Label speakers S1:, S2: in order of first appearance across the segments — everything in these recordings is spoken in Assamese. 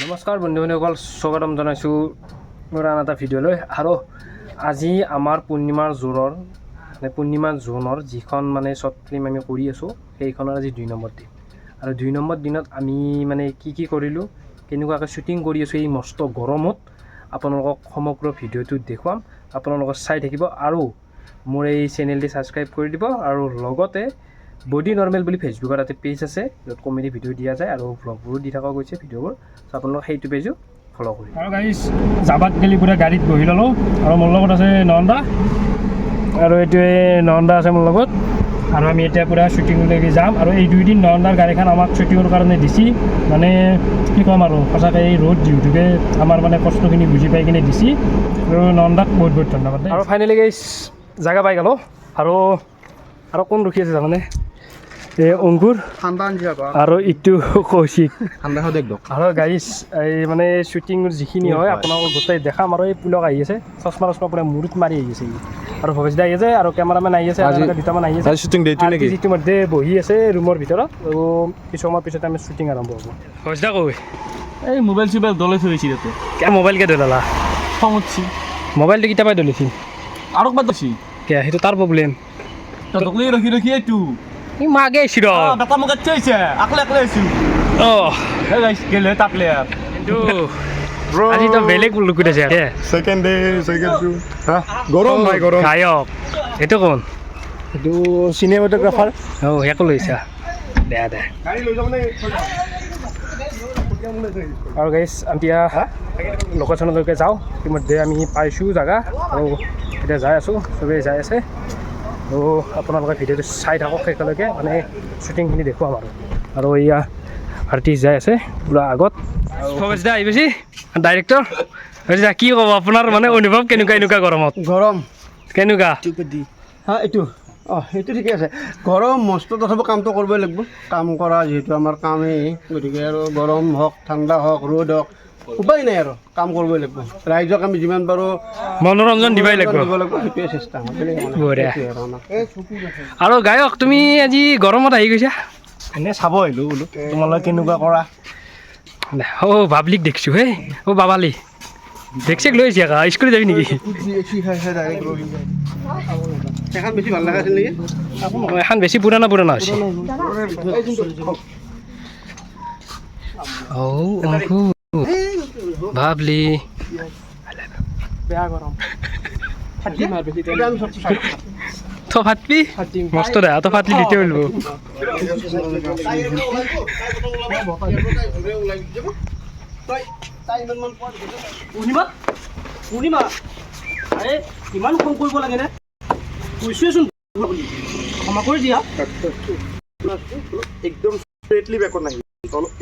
S1: নমস্কাৰ বন্ধুসকল, স্বাগতম জনাইছোঁ মোৰ আন এটা ভিডিঅ'লৈ। আৰু আজি আমাৰ পূৰ্ণিমা জোনৰ যিখন শ্বৰ্ট ফিল্ম আমি কৰি আছোঁ সেইখনৰ আজি 2 নম্বৰ দিন। আৰু 2 নম্বৰ দিনত আমি কি কৰিলোঁ, কেনেকুৱাকৈ শ্বুটিং কৰি আছোঁ এই মস্ত গৰমত আপোনালোকক সমগ্ৰ ভিডিঅ'টো দেখুৱাম। আপোনালোকে চাই থাকিব আৰু মোৰ এই চেনেলটি ছাবস্ক্ৰাইব কৰি দিব। আৰু লগতে বডি নৰ্মেল বুলি ফেচবুকত এটা পেজ আছে, য'ত কমেডি ভিডিঅ' দিয়া যায় আৰু ভ্লগবোৰো দি থকা গৈছে ভিডিঅ'বোৰ। চ' আপোনালোক সেইটো পেজো ফ'ল' কৰি। আৰু গাইজ জাবাত গেলি পুৰা গাড়ীত বহি ল'লোঁ আৰু মোৰ লগত আছে নন্দা, আৰু এইটোৱে নন্দা আছে মোৰ লগত। আৰু আমি এতিয়া পুৰা শ্বুটিংলৈকে যাম। আৰু এই 2 দিন নন্দাৰ গাড়ীখন আমাক শ্বুটিঙৰ কাৰণে দিছি, কি ক'ম আৰু সঁচাকৈ এই ৰ'দ ডিউটিকে আমাৰ কষ্টখিনি বুজি পাই কিনে দিছি। আৰু নন্দাক বহুত বহুত ধন্যবাদ। আৰু ফাইনেলি গাইজ জাগা পাই গ'লোঁ। আৰু কোন ৰখি আছে তাৰমানে এই অংকুৰ আৰু ইটো কৌশিক। আৰু গাইজ এই শ্বুটিঙৰ যিখিনি হয় আপোনালোকক গোটেই দেখাম। আৰু এই পুলক আহি আছে, চশমা পুৰা মূৰত মাৰি আহি আছে। আৰু ভৱেশদা আহি আছে আৰু কেমেৰামেন আহি আছে, দুটামান আহি আছে। যিটো মধ্যে বহি আছে ৰুমৰ ভিতৰত, আৰু কিছু সময়ৰ পিছত আমি শ্বুটিং আৰম্ভ হ'ব। ভৱেশদা কৈ
S2: এই মোবাইল চোবাইল দলে থৈছি তাতে।
S1: মোবাইল কে দলালা?
S2: খং উঠছি।
S1: মোবাইলটো কেতিয়াবা দলিছি
S2: আৰু ক'ৰবাত দলিছি
S1: কিয়? সেইটো তাৰ প্ৰব্লেম।
S2: ততকলি ৰখি এইটো
S1: ই মাগে আহিছি ৰ
S2: বেটা মোক চাইছে আকলে আহিছো। হে গাইছ গেলে তাকলে
S1: কিন্তু আজি তো বেলেগ লুকুত আছে।
S3: সেকেন্ড গৰম ভাই গৰম।
S1: গায়ক এইটো কোন?
S3: এইটো চিনেমাটোগ্ৰাফাৰ।
S1: একো লৈছা দে
S3: গাড়ী লৈ যাব নে?
S1: আৰু গাইছ এতিয়া লোকেশ্যনলৈকে যাওঁ। ইতিমধ্যে আমি পাইছোঁ জেগা আৰু এতিয়া যাই আছোঁ, চবেই যাই আছে। আৰু আপোনালোকে ভিডিঅ'টো চাই থাকক শেষলৈকে, শ্বুটিংখিনি দেখুৱাম আৰু এয়া আৰ্টিষ্ট যাই আছে পুৰা আগত। ভৱেশদা আহি পাইছি, ডাইৰেক্টৰ। ভৱেশদা কি ক'ব আপোনাৰ অনুভৱ কেনেকুৱা এনেকুৱা গৰমত?
S3: গৰম
S1: কেনেকুৱা?
S3: সেইটো ঠিকে আছে। গৰম মস্ত, তথাপি কামটো কৰিবই লাগিব। কাম কৰা যিহেতু আমাৰ কামেই, গতিকে আৰু গৰম হওক ঠাণ্ডা হওক ৰ'দ হওক উপায় নাই, আৰু কাম কৰিবই লাগিব। ৰাইজক আমি যিমান পাৰোঁ
S1: মনোৰঞ্জন দিবই লাগিব,
S3: সেইটোৱে চেষ্টা।
S1: আৰু গায়ক তুমি আজি গৰমত আহি গৈছা?
S3: এনেই চাব আহিলোঁ বোলো তোমালোকে কেনেকুৱা কৰা।
S1: বাবলিক দেখিছোঁ হে। বাবালি দেখছি লৈ আহিছে একা স্কুলত যাবি নেকি?
S3: এখন বেছি ভাল লগা আছিল নেকি?
S1: এখন বেছি পুৰাণা হৈছে। বাবলি বেয়া গৰম তো ফাটবি মস্ত দে তো ফাটলি দিতে বলবো।
S2: পূৰ্ণিমা আৰে ইমান খং কৰিব লাগে নে? কৈছোৱেচোন ক্ষমা কৰি দিয়া।
S3: একদম স্ট্ৰেটলি বেকত নাহি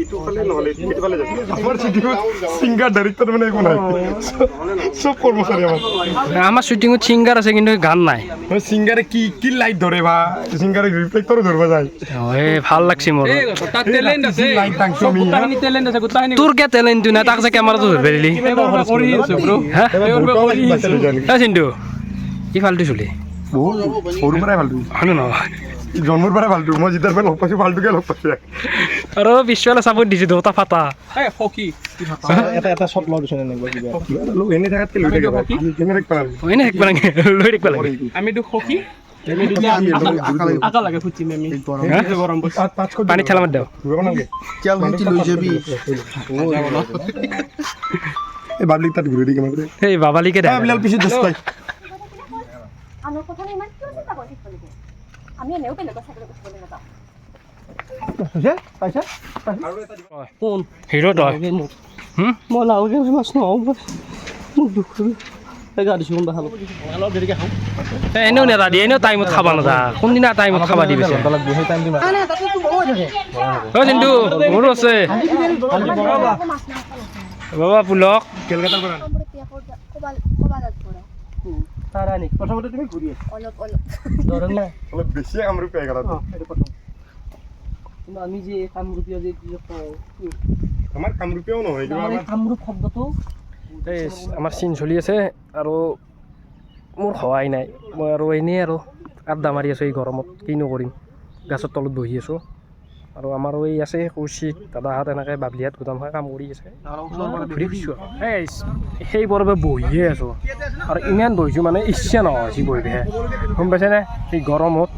S3: ইটো ফালে নহ'লে ইটো ফালে যাবি। আমাৰ ছিংগাৰ ডাইৰেক্টৰ একো নাই, চব কৰ্মচাৰী
S1: আমাৰ শ্বুটিঙত ছিংগাৰ আছে কিন্তু গান নাই।
S3: ছিংগাৰে কি লাইট ধৰে বা ছিংগাৰে ৰিফ্লেক্টৰো ধৰিব যায়।
S1: ভাল লাগছে মোৰ। তোৰ কে টেলেণ্টটো নাই, তাক যে কেমেৰাটো ধৰিব দিলি। চিন্তু কি ফাল্টু চলি
S3: বহুত সৰুৰ পৰাই ফাল্টু,
S1: হয় নহয়?
S3: জন্মৰ পৰাই ফাল্টু। মই যেতিয়াৰ পৰা লগ পাইছোঁ ফাল্টুকে লগ পাইছোঁ।
S1: আৰু পিছফালে চাপৰ্ট দিছোঁ দুটা ফাটা।
S3: এটা শ্বট লওঁ দিছোঁ এনে থাকাতকৈ লৈ থাকিব
S1: লৈ থাকিব লাগে।
S2: আমিতো সখী লাগে ফুটিম আমি গৰম
S1: পানী ঠেলা মাত দিওঁ।
S3: এই বাবলিক তাত ঘূৰি দি কিমান
S1: সেই বাবালিকে দে
S3: পিছত দছ পাই
S4: আমাৰ কথা ইমান কিয় চিন্তা কৰি থাকিব লাগে? আমি এনেও বেলেগৰ চাকৰি কৰিবলৈ নাযাওঁ।
S1: কোন হিৰো তই?
S2: মই লাওকে মাছ নহওঁ, মোক দুখ গা দিছোঁ কোনোবা খালোঁ অলপ দেৰিকৈ খাওঁ।
S1: এনেও নেদা দিয়ে, এনেও টাইমত খাবা নাযা। কোনদিনা টাইমত খাবা দি পিছে কিন্তু মোৰো আছে বাবা পুলক কেলকাতাৰ পৰা।
S2: প্ৰথমতে তুমি ঘূৰি
S3: অলপ বেছিয়ে কামৰূপ পাই গ'লা।
S2: কিন্তু আমি যে কামৰূপীয়া যে
S3: আমাৰ কামৰূপীয়াও নহয়,
S2: কামৰূপ শব্দটো
S1: এই আমাৰ চিন চলি আছে আৰু মোৰ হোৱাই নাই। মই আৰু এনেই আৰু আড্ডা মাৰি আছোঁ এই গৰমত, কিনো কৰিম। গাছৰ তলত বহি আছোঁ। আৰু আমাৰো এই আছে কৌশিক দাদাহঁত এনেকৈ বাবলিহাত গোদামখন কাম কৰি আছে ঘূৰি ফুৰিছোঁ এই সেই বৰবে বহিয়ে আছোঁ আৰু ইমান বহিছোঁ মানে ইচ্ছা নহয় সি বহিবহে গম পাইছেনে সেই গৰমত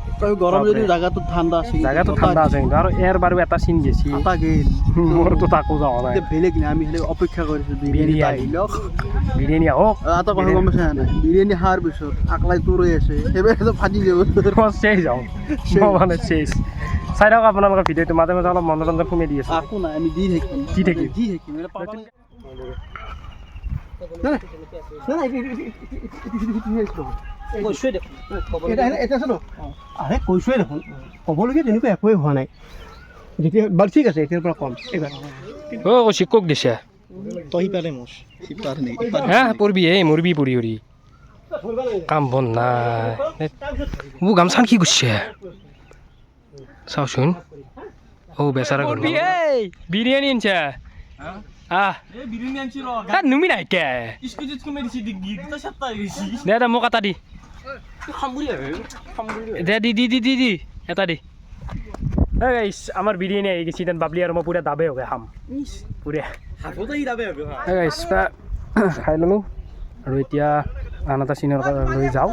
S2: গৰম যদি জাগাটো ঠাণ্ডা আছে
S1: জাগাটো ঠাণ্ডা আছে কিন্তু আৰু ইয়াৰ বাৰু এটা চিন গেছি মোৰতো তাকো যোৱা নাই
S2: বেলেগ নাই আমি অপেক্ষা কৰিছোঁ
S1: বিৰিয়ানী আহক
S2: এটা কথা গম পাইছা নাই বিৰিয়ানী খোৱাৰ পিছত আকলাই তোৰৈ আছে সেইবাবে ফাটি যাব
S1: চেচ যাওঁ মই মানে চেচ চাই থাকক আপোনালোকৰ ভিডিঅ'টো মাজে মাজে অলপ মনোৰঞ্জন কমি দি আছে
S2: একো নাই আমি দি থাকিম
S1: দি থাকিম
S2: কৈছোৱে দেখোন
S3: এতিয়া আছে ন আৰে কৈছোৱে দেখোন ক'বলগীয়া তেনেকুৱা একোৱেই হোৱা নাই যেতিয়া বাৰু ঠিক আছে এতিয়াৰ পৰা ক'ম এইবাৰ
S1: অ' কৌশিক কোক দিছে
S2: তই সিপাৰে মোৰ সিপাৰ নেই
S1: হা পৰবি এই মৰবি পৰি পৰি কাম বন নাই মোৰ গামছান কি কৰিছে চাওচোন অ' বেচাৰা বিৰিয়ানী আনছে
S2: বিৰিয়ানী আনছি
S1: নুমি নাই কে
S2: স্কুটিত কমে দিছি গীতা সাতটা গৈছি
S1: দে মোক এটা দি দি এটা দি আমাৰ বিৰিয়ানী আহি গৈছে তেন বাবলি আৰু মই পুৰা দাবে হ'ব খাম পুৰা খাই ল'লোঁ আৰু এতিয়া আন এটা চিনৰ লৈ যাওঁ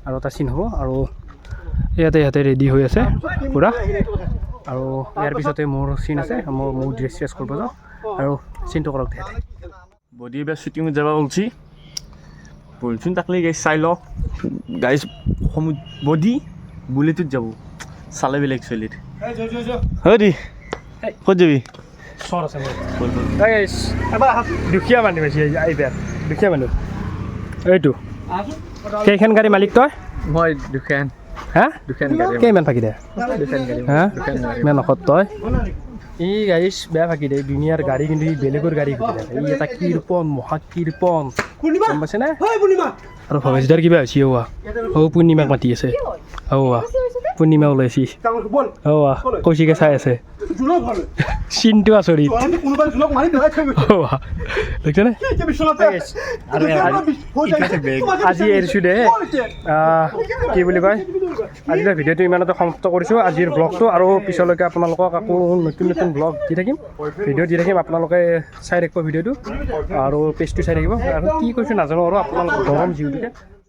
S1: আৰু এটা চিন হ'ব আৰু ইয়াতে ৰেডি হৈ আছে পুৰা আৰু ইয়াৰ পিছতে মোৰ চিন আছে মোৰ ড্ৰেছ চেছ কৰিব যাওঁ আৰু চিনটো কৰক দে
S5: বডি এবার শুটিংত যাব বলছি বলছুন তাকলে গাইজ চাই লওক গাইজ বডি বুলেটত যাব চালে বেলেগ চলিত হয় দি ক'ত যাবি
S1: চৰ আছে দুখীয়া মানুহ বেছি এইবাৰ দুখীয়া মানুহ এইটো কেইখন গাড়ী মালিক তই
S5: মই দুখান
S1: হা
S5: গাড়ী
S1: কেইমান ফাঁকি দে
S5: দুখান গাড়ী
S1: হা ইমান নখত তই ই গাড়ী বেয়া ফাঁকি দে দুনিয়াৰ গাড়ী কিন্তু ই বেলেগৰ গাড়ী ঘূৰি থাকে ই এটা কীৰ্পন মহা কীৰ্পন গম পাইছেনে আৰু ভৱেশদাৰ কিবা হৈছে পূৰ্ণিমাক মাতি আছে পূৰ্ণিমা ওলাইছি কৌশিকে চাই আছে চিনটো আচৰিত দেখিছেনে আৰু আজি এৰিছোঁ দে কি বুলি কয় আজিৰ ভিডিঅ'টো ইমানতে সমাপ্ত কৰিছোঁ আজিৰ ব্লগটো আৰু পিছলৈকে আপোনালোকক আকৌ নতুন নতুন ব্লগ দি থাকিম ভিডিঅ' দি থাকিম আপোনালোকে চাই থাকিব ভিডিঅ'টো আৰু পেজটো চাই থাকিব আৰু কি কৈছোঁ নাজানো আৰু আপোনালোকৰ গৰম যিহেতুকে